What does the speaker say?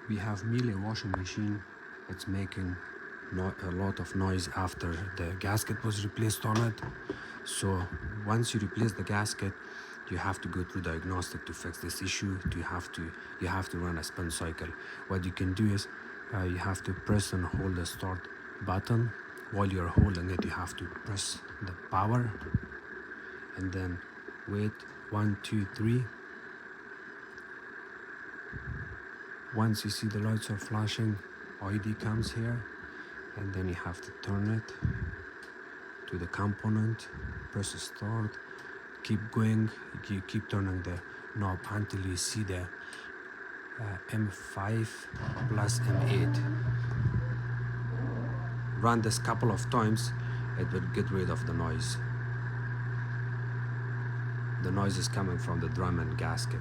We have Miele washing machine. It's making a lot of noise after the gasket was replaced on it. So once you replace the gasket, you have to go through diagnostic to fix this issue. You have to run a spin cycle. What you can do is you have to press and hold the start button. While you're holding it, you have to press the power and then wait 1, 2, 3. Once you see the lights are flashing, ID comes here, and then you have to turn it to the component, press start, keep going, you keep turning the knob until you see the M5 plus M8. Run this couple of times, it will get rid of the noise. The noise is coming from the drum and gasket.